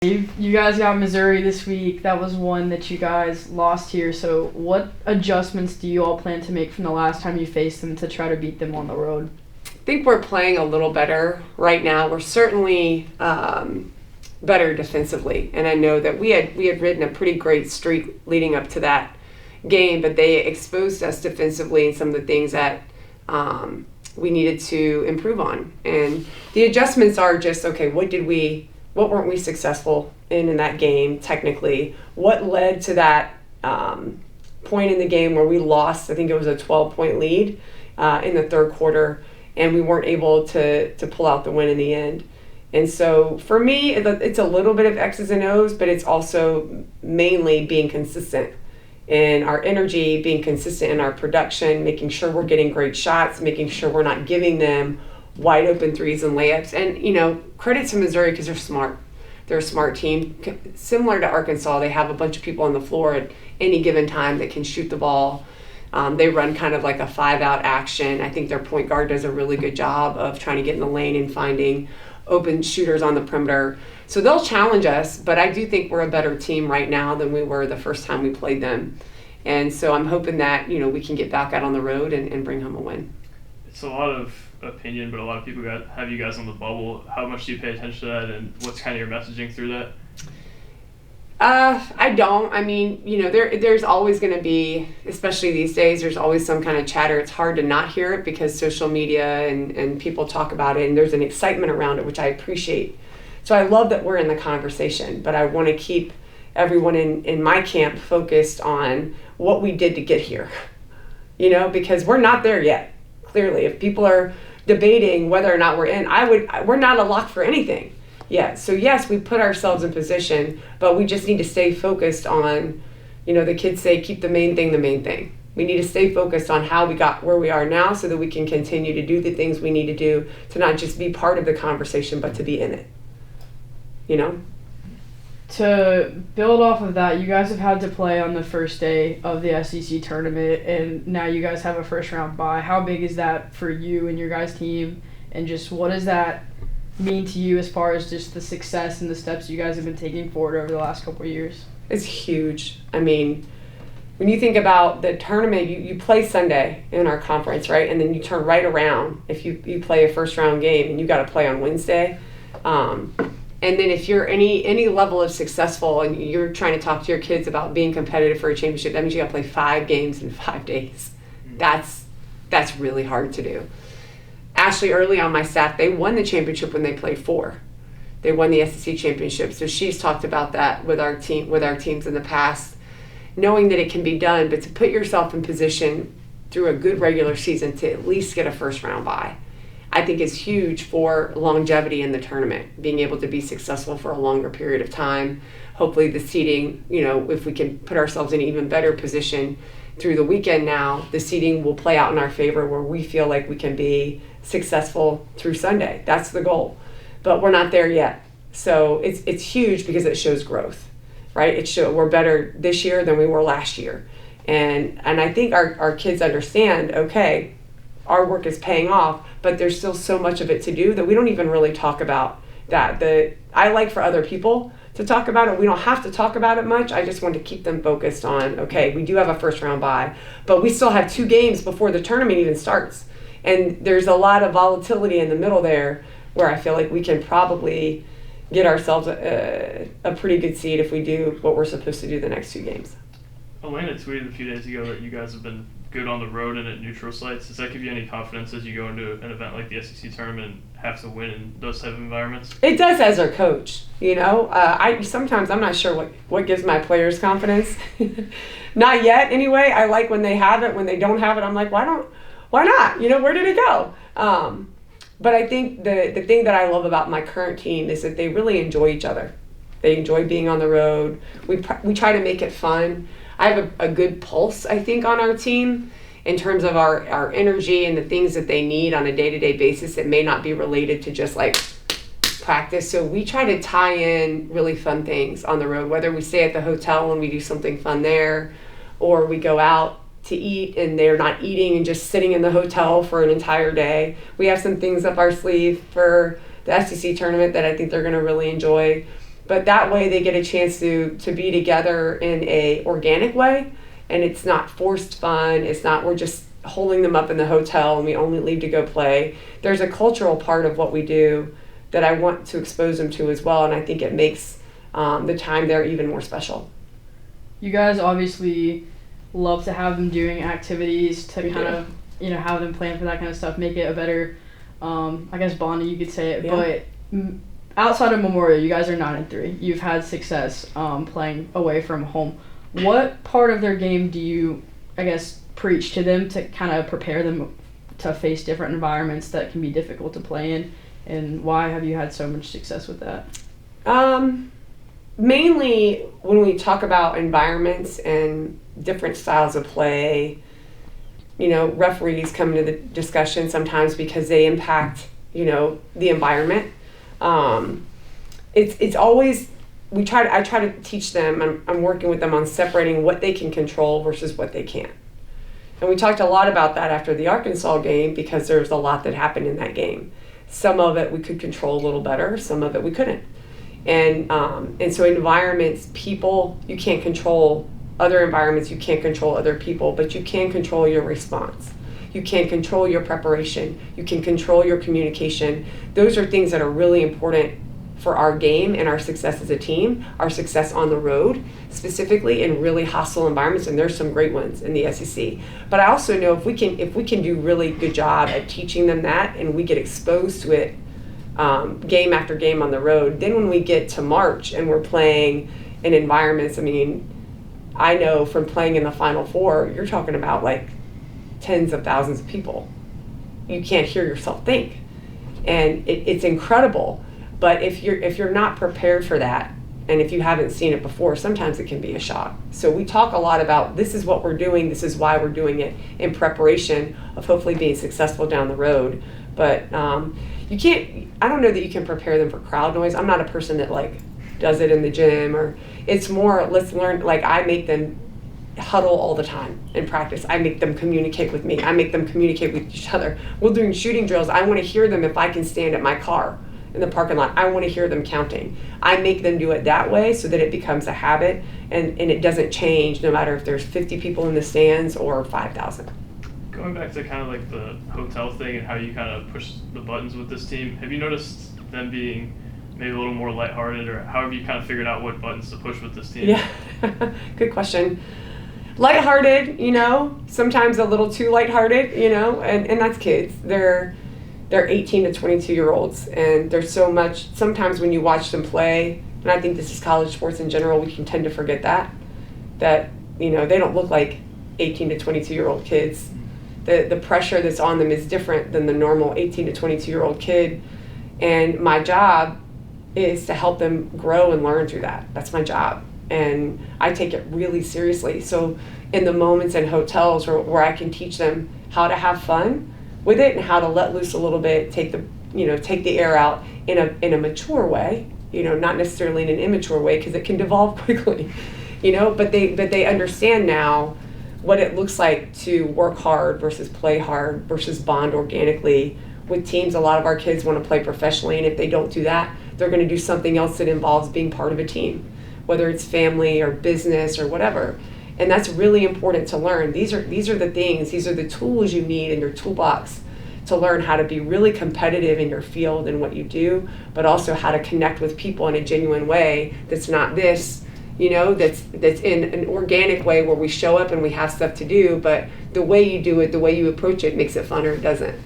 You guys got Missouri this week. That was one that you guys lost here. So what adjustments do you all plan to make from the last time you faced them to try to beat them on the road? I think we're playing a little better right now. We're certainly better defensively, and I know that we had ridden a pretty great streak leading up to that game, but they exposed us defensively in some of the things that we needed to improve on. And the adjustments are just, okay, what weren't we successful in that game technically? What led to that point in the game where we lost? I think it was a 12-point lead in the third quarter, and we weren't able to pull out the win in the end. And so for me, it's a little bit of X's and O's, but it's also mainly being consistent in our energy, being consistent in our production, making sure we're getting great shots, making sure we're not giving them wide open threes and layups. And, credit to Missouri because they're smart. They're a smart team. Similar to Arkansas, they have a bunch of people on the floor at any given time that can shoot the ball. They run kind of like a 5-out action. I think their point guard does a really good job of trying to get in the lane and finding open shooters on the perimeter. So they'll challenge us, but I do think we're a better team right now than we were the first time we played them. And so I'm hoping that, we can get back out on the road and bring home a win. It's a lot of opinion, but a lot of people have you guys on the bubble. How much do you pay attention to that, and what's kind of your messaging through that? I don't. I mean, there's always going to be, especially these days, there's always some kind of chatter. It's hard to not hear it because social media and people talk about it, and there's an excitement around it, which I appreciate. So I love that we're in the conversation, but I want to keep everyone in my camp focused on what we did to get here, because we're not there yet. Clearly, if people are debating whether or not we're in, we're not a lock for anything. Yeah, so yes, we put ourselves in position, but we just need to stay focused on, the kids say, keep the main thing the main thing. We need to stay focused on how we got where we are now so that we can continue to do the things we need to do to not just be part of the conversation, but to be in it. To build off of that, you guys have had to play on the first day of the SEC tournament, and now you guys have a first-round bye. How big is that for you and your guys' team, and just what does that mean to you as far as just the success and the steps you guys have been taking forward over the last couple of years? It's huge. I mean, when you think about the tournament, you play Sunday in our conference, right? And then you turn right around if you play a first-round game, and you got to play on Wednesday. And then if you're any level of successful and you're trying to talk to your kids about being competitive for a championship, that means you got to play 5 games in 5 days. That's really hard to do. Ashley, early on my staff, they won the championship when they played 4. They won the SEC championship. So she's talked about that with our teams in the past, knowing that it can be done, but to put yourself in position through a good regular season to at least get a first-round bye, I think is huge for longevity in the tournament, being able to be successful for a longer period of time. Hopefully the seeding, if we can put ourselves in an even better position through the weekend now, the seeding will play out in our favor where we feel like we can be successful through Sunday. That's the goal. But we're not there yet. So it's huge because it shows growth, right? We're better this year than we were last year. And I think our kids understand, okay, our work is paying off, but there's still so much of it to do that we don't even really talk about that. I like for other people to talk about it. We don't have to talk about it much. I just want to keep them focused on, okay, we do have a first round bye, but we still have 2 games before the tournament even starts. And there's a lot of volatility in the middle there where I feel like we can probably get ourselves a pretty good seed if we do what we're supposed to do the next 2 games. Elena tweeted a few days ago that you guys have been good on the road and at neutral sites. Does that give you any confidence as you go into an event like the SEC tournament and have to win in those type of environments? It does as our coach. Sometimes I'm not sure what gives my players confidence. Not yet, anyway. I like when they have it. When they don't have it, I'm like, why not? Where did it go? But I think the thing that I love about my current team is that they really enjoy each other. They enjoy being on the road. We try to make it fun. I have a good pulse, I think, on our team in terms of our energy and the things that they need on a day-to-day basis that may not be related to just like practice. So we try to tie in really fun things on the road, whether we stay at the hotel and we do something fun there, or we go out to eat and they're not eating and just sitting in the hotel for an entire day. We have some things up our sleeve for the SEC tournament that I think they're going to really enjoy. But that way they get a chance to be together in a organic way, and it's not forced fun. It's not we're just holding them up in the hotel and we only leave to go play. There's a cultural part of what we do that I want to expose them to as well, and I think it makes the time there even more special. You guys obviously love to have them doing activities to kind of, have them plan for that kind of stuff, make it a better, I guess, bonding, you could say it. Yeah. But outside of Memorial, you guys are 9-3. You've had success playing away from home. What part of their game do you, I guess, preach to them to kind of prepare them to face different environments that can be difficult to play in? And why have you had so much success with that? Mainly when we talk about environments and different styles of play, referees come into the discussion sometimes because they impact, the environment. It's always, I try to teach them, I'm working with them on separating what they can control versus what they can't. And we talked a lot about that after the Arkansas game because there's a lot that happened in that game. Some of it we could control a little better, some of it we couldn't. And so environments, people, you can't control other environments, you can't control other people, but you can control your response. You can control your preparation. You can control your communication. Those are things that are really important for our game and our success as a team, our success on the road, specifically in really hostile environments, and there's some great ones in the SEC. But I also know if we can do really good job at teaching them that and we get exposed to it game after game on the road, then when we get to March and we're playing in environments, I know from playing in the Final Four, you're talking about like tens of thousands of people. You can't hear yourself think. And it's incredible. But if you're not prepared for that, and if you haven't seen it before, sometimes it can be a shock. So we talk a lot about this is what we're doing, this is why we're doing it in preparation of hopefully being successful down the road. But I don't know that you can prepare them for crowd noise. I'm not a person that does it in the gym, or it's more let's learn, I make them huddle all the time in practice. I make them communicate with me. I make them communicate with each other. We're doing shooting drills. I want to hear them if I can stand at my car in the parking lot. I want to hear them counting. I make them do it that way so that it becomes a habit and it doesn't change no matter if there's 50 people in the stands or 5,000. Going back to kind of the hotel thing and how you kind of push the buttons with this team, have you noticed them being maybe a little more lighthearted, or how have you kind of figured out what buttons to push with this team? Yeah, good question. Lighthearted, sometimes a little too lighthearted, and that's kids. They're 18 to 22-year-olds, and there's so much, sometimes when you watch them play, and I think this is college sports in general, we can tend to forget that they don't look like 18 to 22-year-old kids. The pressure that's on them is different than the normal 18 to 22-year-old kid, and my job is to help them grow and learn through that. That's my job, and I take it really seriously. So in the moments in hotels where I can teach them how to have fun with it and how to let loose a little bit, take the air out in a mature way, not necessarily in an immature way because it can devolve quickly, but they understand now what it looks like to work hard versus play hard versus bond organically with teams. A lot of our kids want to play professionally, and if they don't do that, they're going to do something else that involves being part of a team, whether it's family or business or whatever. And that's really important to learn. These are the things, these are the tools you need in your toolbox to learn how to be really competitive in your field and what you do, but also how to connect with people in a genuine way that's not this, that's in an organic way where we show up and we have stuff to do, but the way you do it, the way you approach it makes it fun or it doesn't.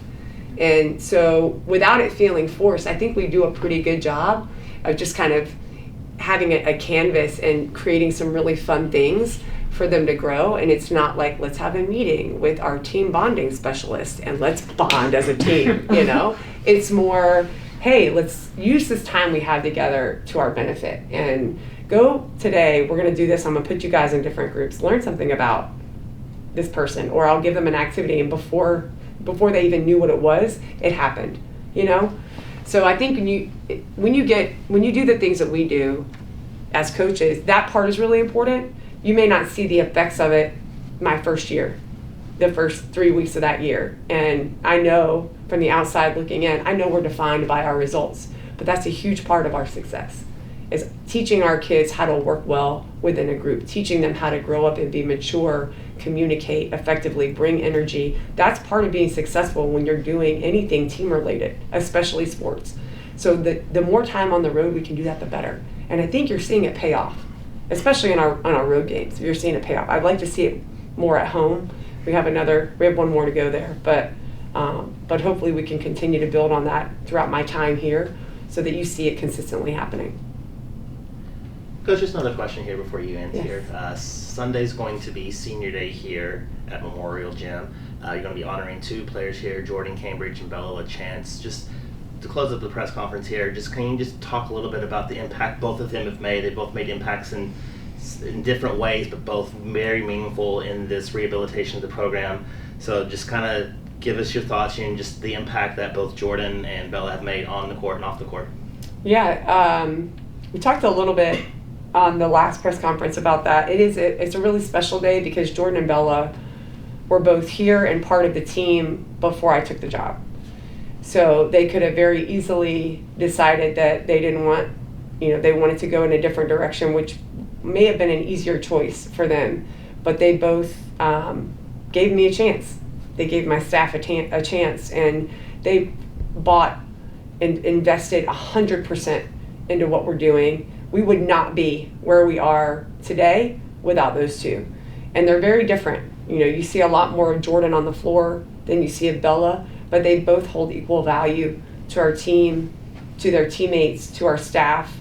And so without it feeling forced, I think we do a pretty good job of just kind of having a canvas and creating some really fun things for them to grow. And it's not like, let's have a meeting with our team bonding specialist and let's bond as a team, It's more, hey, let's use this time we have together to our benefit. And go today, we're going to do this. I'm going to put you guys in different groups, learn something about this person, or I'll give them an activity, and before they even knew what it was, it happened, So I think when you do the things that we do as coaches, that part is really important. You may not see the effects of it my first year, the first 3 weeks of that year. And I know from the outside looking in, I know we're defined by our results, but that's a huge part of our success is teaching our kids how to work well within a group, teaching them how to grow up and be mature, communicate effectively, bring energy. That's part of being successful when you're doing anything team related, especially sports. So the more time on the road we can do that, the better. And I think you're seeing it pay off, especially on our road games. You're seeing it pay off. I'd like to see it more at home. We have one more to go there, but hopefully we can continue to build on that throughout my time here so that you see it consistently happening. Coach, just another question here before you end Yes. here. Sunday's going to be senior day here at Memorial Gym. You're going to be honoring 2 players here, Jordan Cambridge and Bella LaChance. Just to close up the press conference here, can you just talk a little bit about the impact both of them have made? They both made impacts in different ways, but both very meaningful in this rehabilitation of the program. So just kind of give us your thoughts and just the impact that both Jordan and Bella have made on the court and off the court. Yeah, we talked a little bit on the last press conference about that. It's a really special day because Jordan and Bella were both here and part of the team before I took the job. So they could have very easily decided that they didn't want, they wanted to go in a different direction, which may have been an easier choice for them. But they both gave me a chance. They gave my staff a chance, and they bought and invested 100% into what we're doing. We would not be where we are today without those 2. And they're very different. You see a lot more of Jordan on the floor than you see of Bella, but they both hold equal value to our team, to their teammates, to our staff.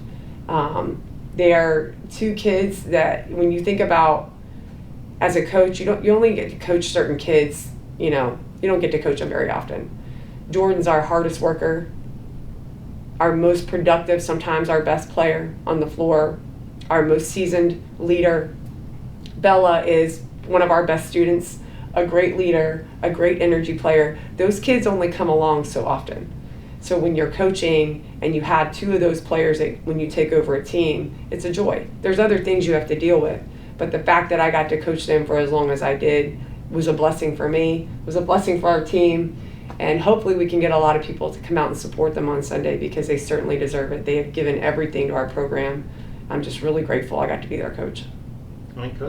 They are 2 kids that when you think about as a coach, you only get to coach certain kids, you don't get to coach them very often. Jordan's our hardest worker, our most productive, sometimes our best player on the floor, our most seasoned leader. Bella is one of our best students, a great leader, a great energy player. Those kids only come along so often. So when you're coaching and you have 2 of those players when you take over a team, it's a joy. There's other things you have to deal with, but the fact that I got to coach them for as long as I did was a blessing for me, was a blessing for our team, and hopefully we can get a lot of people to come out and support them on Sunday because they certainly deserve it. They have given everything to our program. I'm just really grateful I got to be their coach. All right, Coach.